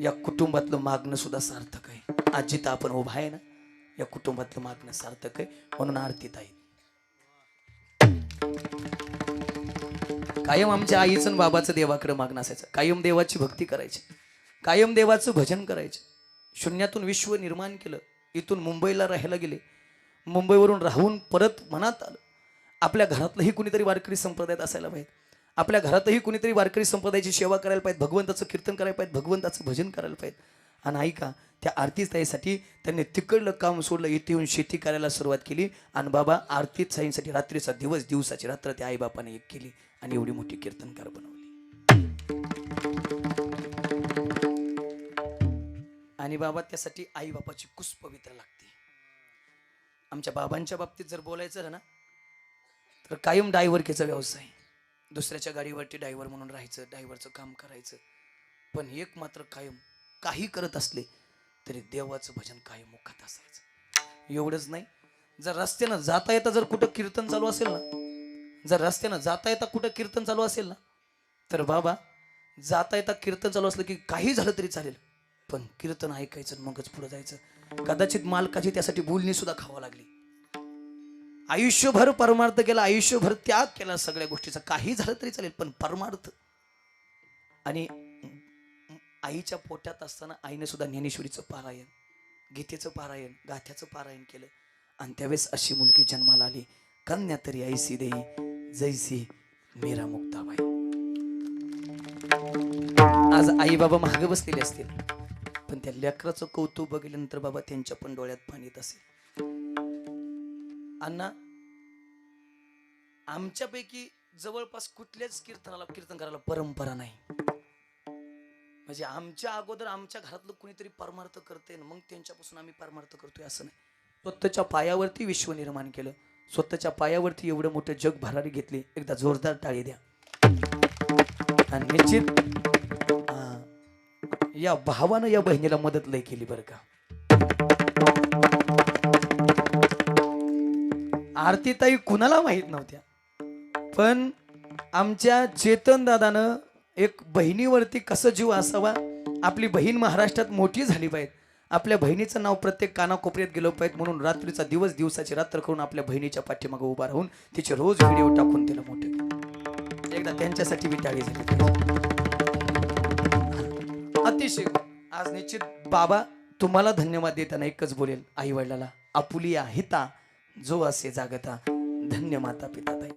या कुटुंबातलं मागणं सुद्धा सार्थक आहे. आज जिथं आपण उभा आहे ना, या कुटुंबातलं मागणं सार्थक आहे. म्हणून आरती ताई कायम आमच्या आईचं आणि बाबाचं देवाकडे मागणं असायचं. कायम देवाची भक्ती करायची, कायम देवाचं भजन करायचे. शून्यातून विश्व निर्माण केलं. इथून मुंबईला राहायला गेले. मुंबईवरून राहून परत मनात आलं आपल्या घरातलंही कुणीतरी वारकरी संप्रदायात असायला पाहिजे. आपल्या घरातही कुणीतरी वारकरी संप्रदायाची सेवा करायला पाहिजे, भगवंताचं कीर्तन करायला पाहिजे, भगवंताचं भजन करायला पाहिजे. आणि ऐका, त्या आरती ताईसाठी त्यांनी तिकडलं काम सोडलं, इथे येऊन शेती करायला सुरुवात केली. आणि बाबा आरती ताईंसाठी रात्रीचा दिवस, दिवसाची रात्र त्या आईबापाने एक केली आणि एवढी मोठी कीर्तनकार बनवली. आणि बाबा त्यासाठी आई बापाची कुस पवित्र लागते. आमच्या बाबांच्या बाबतीत जर बोलायचं झालं ना, तर कायम ड्रायव्हरकीचा व्यवसाय, दुसऱ्याच्या गाडीवरती ड्रायव्हर म्हणून राहायचं, ड्रायव्हरचं काम करायचं. पण एक मात्र कायम काही करत असले तरी देवाचं भजन कायम मुखात असायचं. एवढंच नाही, जर रस्त्यानं जाता येता जर कुठं कीर्तन चालू असेल ना, जर रस्त्यानं जाता येता कुठं कीर्तन चालू असेल ना, तर बाबा जाता येता कीर्तन चालू असलं की काही झालं तरी चालेल, पण कीर्तन ऐकायचं मगच पुढे जायचं. कदाचित मालकाची त्यासाठी बोलणी सुद्धा खावा लागली. आयुष्यभर परमार्थ केला, आयुष्यभर त्याग केला सगळ्या गोष्टीचा, काही झालं तरी चालेल पण परमार्थ. आणि आईच्या पोटात असताना आईने सुद्धा ज्ञानेश्वरीचं पारायण, गीतेचं पारायण, गाथ्याचं पारायण केलं. आणि त्यावेळेस अशी मुलगी जन्माला आली, कन्या तरी ऐसी देई जैसी मेरा मुक्ताबाई. आज आई बाबा महाग बसलेले असतील, पण त्या लेकराचं कौतुक बघितल्यानंतर बाबा त्यांच्या पण डोळ्यात पाणी येत असेल. अण्णा, आमच्यापैकी जवळपास कुठल्याच कीर्तन करायला परंपरा नाही. म्हणजे आमच्या अगोदर आमच्या घरातलं कुणीतरी परमार्थ करते मग त्यांच्यापासून आम्ही परमार्थ करतोय असं नाही. स्वतःच्या पायावरती विश्व निर्माण केलं, स्वतःच्या पायावरती एवढं मोठं जग भरारी घेतली. एकदा जोरदार टाळी द्या. आणि निश्चित या भावानं या बहिणीला मदत लय केली बरं का. आरतीताई कुणाला माहित नव्हत्या, पण आमच्या चेतन दादानं एक बहिणीवरती कसं जीव असावा, आपली बहीण महाराष्ट्रात मोठी झाली पाहिजे, आपल्या बहिणीचं नाव प्रत्येक कानाकोपऱ्यात गेलं पाहिजे, म्हणून रात्रीचा दिवस, दिवसाची रात्र करून आपल्या बहिणीच्या पाठीमागे उभा राहून तिचे रोज व्हिडिओ टाकून तिला मोठे. एकदा त्यांच्यासाठी बी टाळी झाली. अतिशय. आज निश्चित बाबा तुम्हाला धन्यवाद देताना एकच बोलेल, आई वडिलाला आपुलिया हिता जो असे जागता, धन्य माता पिता ताई.